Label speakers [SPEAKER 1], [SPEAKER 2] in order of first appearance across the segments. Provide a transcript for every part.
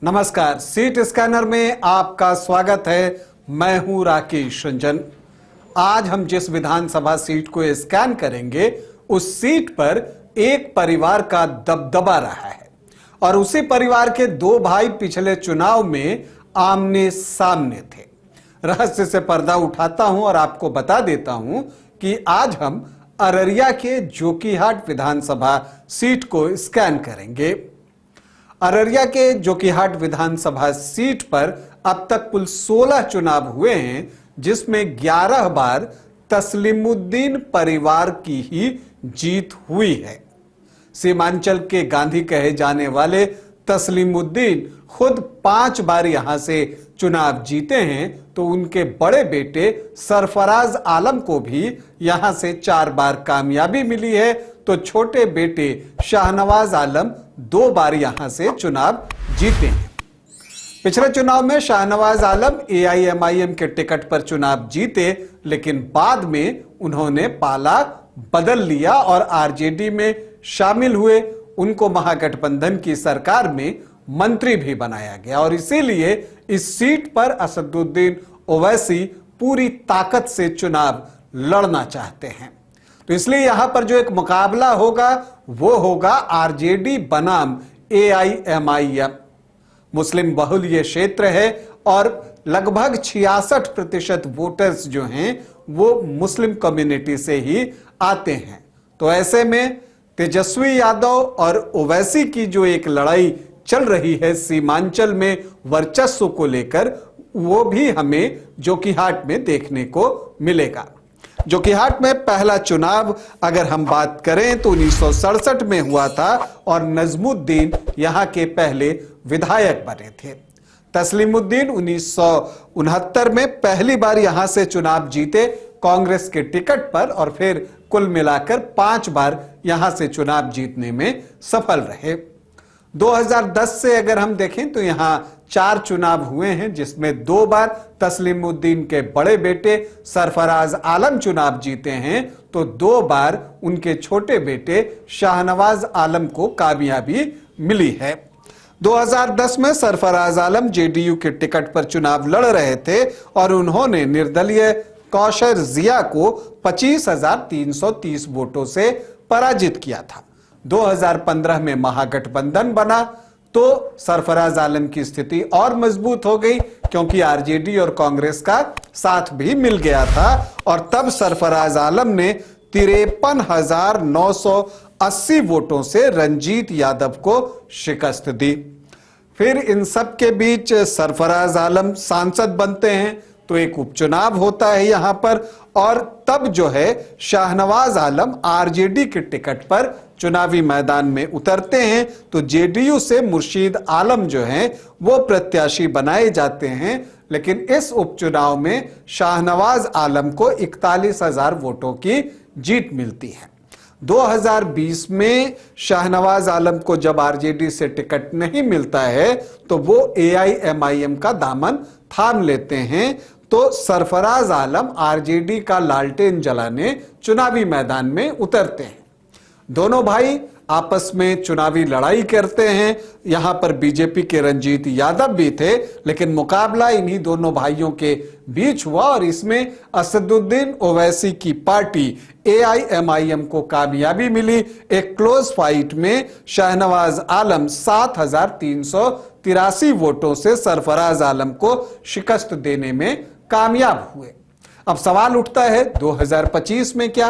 [SPEAKER 1] नमस्कार, seat scanner में आपका स्वागत है। मैं हूं राकेश रंजन। आज हम जिस विधानसभा सीट को स्कैन करेंगे उस सीट पर एक परिवार का दबदबा रहा है और उसी परिवार के दो भाई पिछले चुनाव में आमने सामने थे। रहस्य से पर्दा उठाता हूं और आपको बता देता हूं कि आज हम अररिया के जोकीहाट विधानसभा सीट को स्कैन करेंगे। अररिया के जोकीहाट विधानसभा सीट पर अब तक कुल 16 चुनाव हुए हैं, जिसमें 11 बार तस्लीमुद्दीन परिवार की ही जीत हुई है। सीमांचल के गांधी कहे जाने वाले तस्लीमुद्दीन खुद 5 बार यहां से चुनाव जीते हैं, तो उनके बड़े बेटे सरफराज आलम को भी यहां से 4 बार कामयाबी मिली है, तो छोटे बेटे शाहनवाज आलम 2 बार यहां से चुनाव जीते हैं। पिछले चुनाव में शाहनवाज आलम एआईएमआईएम के टिकट पर चुनाव जीते, लेकिन बाद में उन्होंने पाला बदल लिया और आरजेडी में शामिल हुए। उनको महागठबंधन की सरकार में मंत्री भी बनाया गया और इसीलिए इस सीट पर असदुद्दीन ओवैसी पूरी ताकत से चुनाव लड़ना चाहते हैं। तो इसलिए यहां पर जो एक मुकाबला होगा वो होगा आरजेडी बनाम एआईएमआईएम। मुस्लिम बहुल ये क्षेत्र है और लगभग 66% वोटर्स जो हैं वो मुस्लिम कम्युनिटी से ही आते हैं। तो ऐसे में तेजस्वी यादव और ओवैसी की जो एक लड़ाई चल रही है सीमांचल में वर्चस्व को लेकर, वो भी हमें जोकीहाट में देखने को मिलेगा। जोकीहाट में पहला चुनाव अगर हम बात करें तो 1967 में हुआ था और नजमुद्दीन यहां के पहले विधायक बने थे। तस्लीमुद्दीन 1969 में पहली बार यहां से चुनाव जीते कांग्रेस के टिकट पर और फिर कुल मिलाकर 5 बार यहां से चुनाव जीतने में सफल रहे। 2010 से अगर हम देखें तो यहां 4 चुनाव हुए हैं, जिसमें 2 बार तस्लीमुद्दीन के बड़े बेटे सरफराज आलम चुनाव जीते हैं, तो 2 बार उनके छोटे बेटे शाहनवाज आलम को कामयाबी मिली है। 2010 में सरफराज आलम जेडीयू के टिकट पर चुनाव लड़ रहे थे और उन्होंने निर्दलीय कौशर जिया को 25,330 वोटों से पराजित किया था। 2015 में महागठबंधन बना तो सरफराज आलम की स्थिति और मजबूत हो गई, क्योंकि आरजेडी और कांग्रेस का साथ भी मिल गया था और तब सरफराज आलम ने 53,980 वोटों से रंजीत यादव को शिकस्त दी। फिर इन सब के बीच सरफराज आलम सांसद बनते हैं, तो एक उपचुनाव होता है यहां पर और तब जो है शाहनवाज आलम आरजेडी के टिकट पर चुनावी मैदान में उतरते हैं, तो जेडीयू से मुर्शीद आलम जो हैं वो प्रत्याशी बनाए जाते हैं। लेकिन इस उपचुनाव में शाहनवाज आलम को 41,000 वोटों की जीत मिलती है। 2020 में शाहनवाज आलम को जब आरजेडी से टिकट नहीं मिलता है तो वो एआईएमआईएम का दामन थाम लेते हैं, तो सरफराज आलम आरजेडी का लालटेन जलाने चुनावी मैदान में उतरते हैं। दोनों भाई आपस में चुनावी लड़ाई करते हैं। यहां पर बीजेपी के रंजीत यादव भी थे, लेकिन मुकाबला इन्हीं दोनों भाइयों के बीच हुआ और इसमें असदुद्दीन ओवैसी की पार्टी एआईएमआईएम को कामयाबी मिली। एक क्लोज फाइट में शाहनवाज आलम 7,383 वोटों से सरफराज आलम को शिकस्त देने में कामयाब हुए। अब सवाल उठता है 2025 में क्या?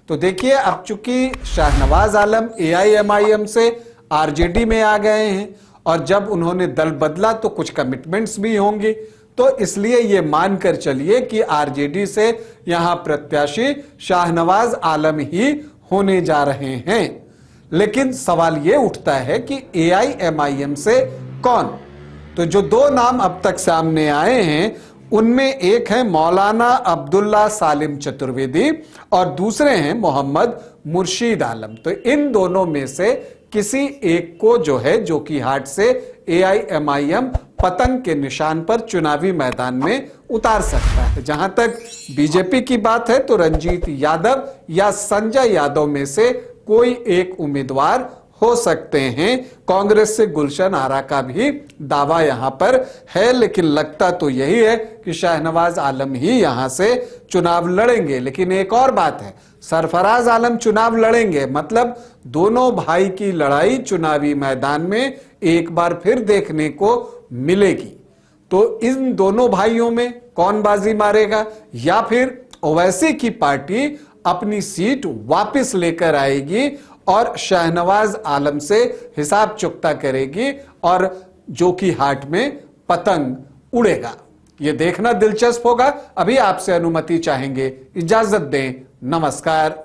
[SPEAKER 1] तो देखिए, अब चूंकि शाहनवाज आलम एआईएमआईएम से आरजेडी में आ गए हैं और जब उन्होंने दल बदला तो कुछ कमिटमेंट्स भी होंगी, तो इसलिए ये मानकर चलिए कि आरजेडी से यहां प्रत्याशी शाहनवाज आलम ही होने जा रहे हैं। लेकिन सवाल ये उठता है कि एआईएमआईएम से कौन? तो जो 2 नाम अब तक सामने आए हैं उनमें एक है मौलाना अब्दुल्ला सालिम चतुर्वेदी और दूसरे हैं मोहम्मद मुर्शीद आलम। तो इन दोनों में से किसी एक को जो है जोकीहाट से एआईएमआईएम पतन के निशान पर चुनावी मैदान में उतार सकता है। जहां तक बीजेपी की बात है तो रंजीत यादव या संजय यादव में से कोई एक उम्मीदवार हो सकते हैं। कांग्रेस से गुलशन आरा का भी दावा यहां पर है, लेकिन लगता तो यही है कि शाहनवाज आलम ही यहां से चुनाव लड़ेंगे। लेकिन एक और बात है, सरफराज आलम चुनाव लड़ेंगे मतलब दोनों भाई की लड़ाई चुनावी मैदान में एक बार फिर देखने को मिलेगी। तो इन दोनों भाइयों में कौन बाजी मारेगा, या फिर ओवैसी की पार्टी अपनी सीट वापस लेकर आएगी और शाहनवाज आलम से हिसाब चुकता करेगी और जो कि हाट में पतंग उड़ेगा। यह देखना दिलचस्प होगा। अभी आपसे अनुमति चाहेंगे, इजाजत दें, नमस्कार।